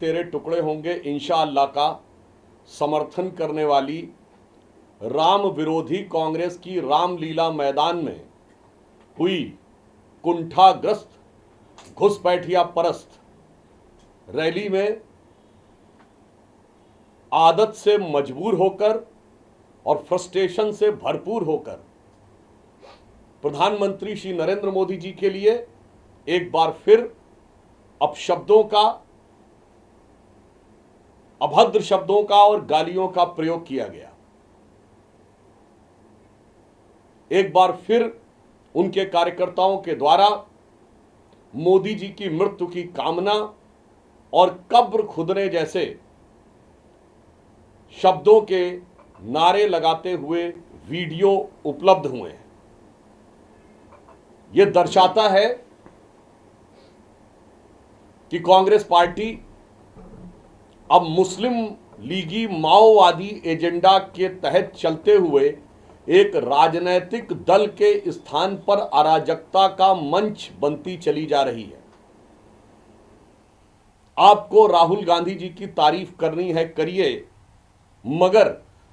तेरे टुकड़े होंगे इंशाअल्लाह का समर्थन करने वाली राम विरोधी कांग्रेस की रामलीला मैदान में हुई कुंठाग्रस्त घुसपैठिया परस्त रैली में आदत से मजबूर होकर और फ्रस्ट्रेशन से भरपूर होकर प्रधानमंत्री श्री नरेंद्र मोदी जी के लिए एक बार फिर अपशब्दों का, अभद्र शब्दों का और गालियों का प्रयोग किया गया। एक बार फिर उनके कार्यकर्ताओं के द्वारा मोदी जी की मृत्यु की कामना और कब्र खुदने जैसे शब्दों के नारे लगाते हुए वीडियो उपलब्ध हुए हैं। यह दर्शाता है कि कांग्रेस पार्टी अब मुस्लिम लीगी माओवादी एजेंडा के तहत चलते हुए एक राजनैतिक दल के स्थान पर अराजकता का मंच बनती चली जा रही है। आपको राहुल गांधी जी की तारीफ करनी है, करिए, मगर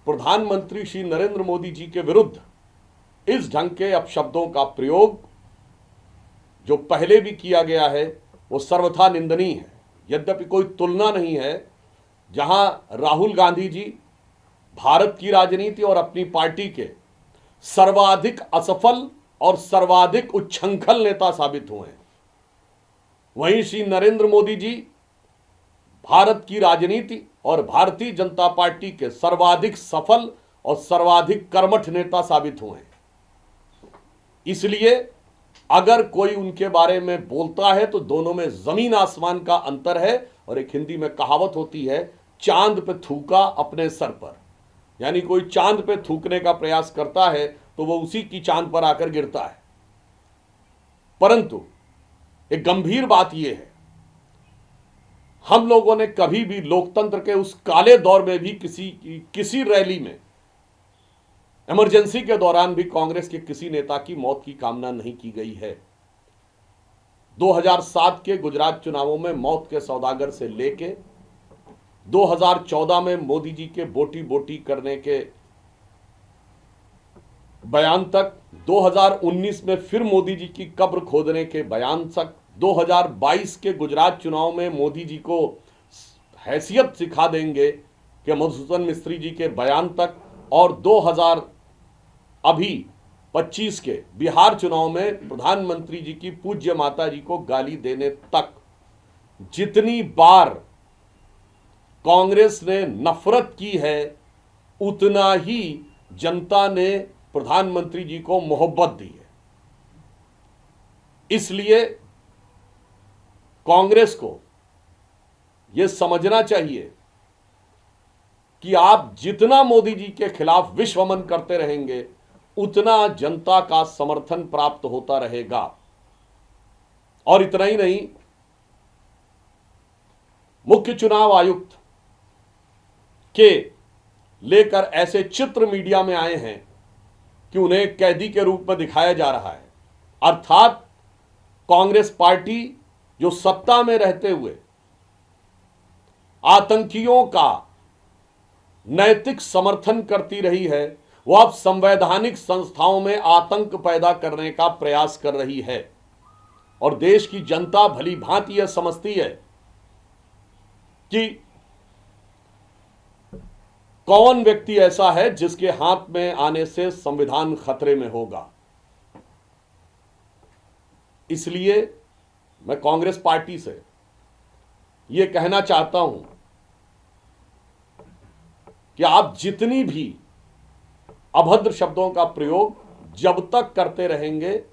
प्रधानमंत्री श्री नरेंद्र मोदी जी के विरुद्ध इस ढंग के अपशब्दों का प्रयोग जो पहले भी किया गया है वो सर्वथा निंदनीय है। यद्यपि कोई तुलना नहीं है जहां राहुल गांधी जी भारत की राजनीति और अपनी पार्टी के सर्वाधिक असफल और सर्वाधिक उच्छृंखल नेता साबित हुए हैं, वहीं श्री नरेंद्र मोदी जी भारत की राजनीति और भारतीय जनता पार्टी के सर्वाधिक सफल और सर्वाधिक कर्मठ नेता साबित हुए हैं। इसलिए अगर कोई उनके बारे में बोलता है तो दोनों में जमीन आसमान का अंतर है। और एक हिंदी में कहावत होती है, चांद पे थूका अपने सर पर, यानी कोई चांद पे थूकने का प्रयास करता है तो वो उसी की चांद पर आकर गिरता है। परंतु एक गंभीर बात यह है, हम लोगों ने कभी भी लोकतंत्र के उस काले दौर में भी किसी रैली में, इमरजेंसी के दौरान भी कांग्रेस के किसी नेता की मौत की कामना नहीं की गई है। 2007 के गुजरात चुनावों में मौत के सौदागर से लेके 2014 में मोदी जी के बोटी बोटी करने के बयान तक, 2019 में फिर मोदी जी की कब्र खोदने के बयान तक, 2022 के गुजरात चुनाव में मोदी जी को हैसियत सिखा देंगे कि मधुसूदन मिस्त्री जी के बयान तक, और 2025 के बिहार चुनाव में प्रधानमंत्री जी की पूज्य माता जी को गाली देने तक, जितनी बार कांग्रेस ने नफरत की है उतना ही जनता ने प्रधानमंत्री जी को मोहब्बत दी है। इसलिए कांग्रेस को यह समझना चाहिए कि आप जितना मोदी जी के खिलाफ विश्वमन करते रहेंगे उतना जनता का समर्थन प्राप्त होता रहेगा। और इतना ही नहीं, मुख्य चुनाव आयुक्त के लेकर ऐसे चित्र मीडिया में आए हैं कि उन्हें कैदी के रूप में दिखाया जा रहा है। अर्थात कांग्रेस पार्टी जो सत्ता में रहते हुए आतंकियों का नैतिक समर्थन करती रही है, वो अब संवैधानिक संस्थाओं में आतंक पैदा करने का प्रयास कर रही है। और देश की जनता भली भांति यह समझती है कि कौन व्यक्ति ऐसा है जिसके हाथ में आने से संविधान खतरे में होगा। इसलिए मैं कांग्रेस पार्टी से यह कहना चाहता हूं कि आप जितनी भी अभद्र शब्दों का प्रयोग जब तक करते रहेंगे,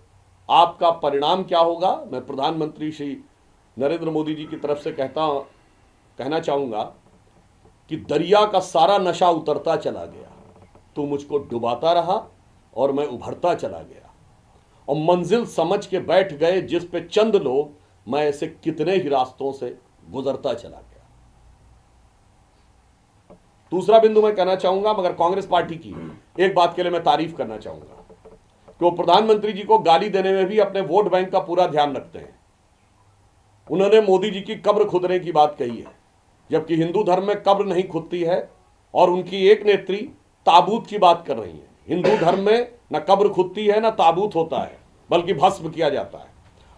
आपका परिणाम क्या होगा, मैं प्रधानमंत्री श्री नरेंद्र मोदी जी की तरफ से कहना चाहूंगा कि दरिया का सारा नशा उतरता चला गया, तू मुझको डुबाता रहा और मैं उभरता चला गया, और मंजिल समझ के बैठ गए जिस पे चंद लोग, मैं ऐसे कितने ही रास्तों से गुजरता चला गया। दूसरा बिंदु मैं कहना चाहूंगा, मगर कांग्रेस पार्टी की एक बात के लिए मैं तारीफ करना चाहूंगा कि वो प्रधानमंत्री जी को गाली देने में भी अपने वोट बैंक का पूरा ध्यान रखते हैं। उन्होंने मोदी जी की कब्र खुदने की बात कही है, जबकि हिंदू धर्म में कब्र नहीं खुदती है और उनकी एक नेत्री ताबूत की बात कर रही है। हिंदू धर्म में न कब्र खुदती है न ताबूत होता है, बल्कि भस्म किया जाता है।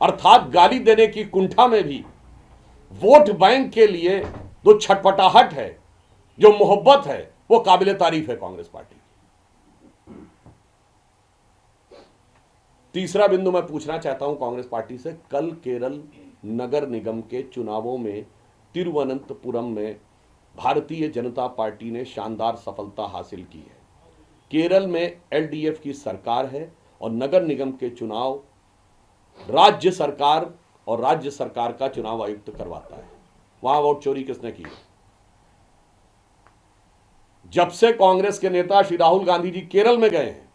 अर्थात गाली देने की कुंठा में भी वोट बैंक के लिए जो छटपटाहट है, जो मोहब्बत है, वो काबिले तारीफ है कांग्रेस पार्टी की। तीसरा बिंदु मैं पूछना चाहता हूं कांग्रेस पार्टी से, कल केरल नगर निगम के चुनावों में तिरुवनंतपुरम में भारतीय जनता पार्टी ने शानदार सफलता हासिल की है। केरल में एलडीएफ की सरकार है और नगर निगम के चुनाव राज्य सरकार और राज्य सरकार का चुनाव आयुक्त करवाता है। वहां वोट चोरी किसने की? जब से कांग्रेस के नेता श्री राहुल गांधी जी केरल में गए हैं,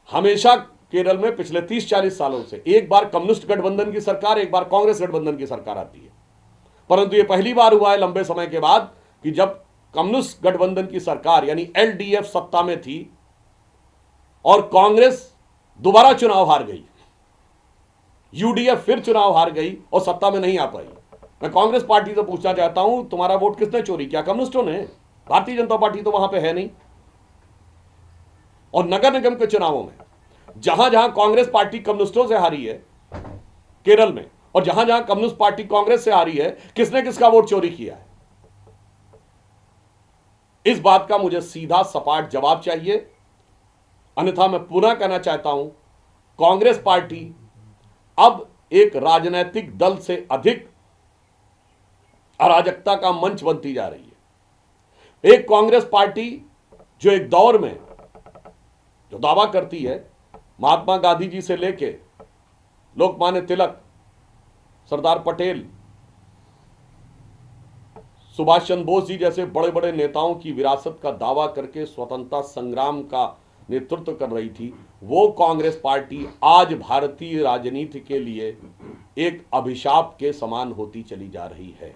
हमेशा केरल में पिछले 30-40 सालों से एक बार कम्युनिस्ट गठबंधन की सरकार, एक बार कांग्रेस गठबंधन की सरकार आती है। परंतु यह पहली बार हुआ है लंबे समय के बाद कि जब कम्युनिस्ट गठबंधन की सरकार यानी एलडीएफ सत्ता में थी और कांग्रेस दोबारा चुनाव हार गई, यूडीएफ फिर चुनाव हार गई और सत्ता में नहीं आ पाई। मैं कांग्रेस पार्टी से पूछना चाहता हूं, तुम्हारा वोट किसने चोरी किया? कम्युनिस्टों ने। भारतीय जनता पार्टी तो वहां पे है नहीं। और नगर निगम के चुनावों में जहां जहां कांग्रेस पार्टी कम्युनिस्टों से हारी है केरल में, और जहां जहां कम्युनिस्ट पार्टी कांग्रेस से हारी है, किसने किसका वोट चोरी किया है? इस बात का मुझे सीधा सपाट जवाब चाहिए, अन्यथा मैं पुनः कहना चाहता हूं, कांग्रेस पार्टी अब एक राजनीतिक दल से अधिक अराजकता का मंच बनती जा रही है। एक कांग्रेस पार्टी जो एक दौर में जो दावा करती है, महात्मा गांधी जी से लेके लोकमान्य तिलक, सरदार पटेल, सुभाष चंद्र बोस जी जैसे बड़े बड़े नेताओं की विरासत का दावा करके स्वतंत्रता संग्राम का नेतृत्व कर रही थी, वो कांग्रेस पार्टी आज भारतीय राजनीति के लिए एक अभिशाप के समान होती चली जा रही है।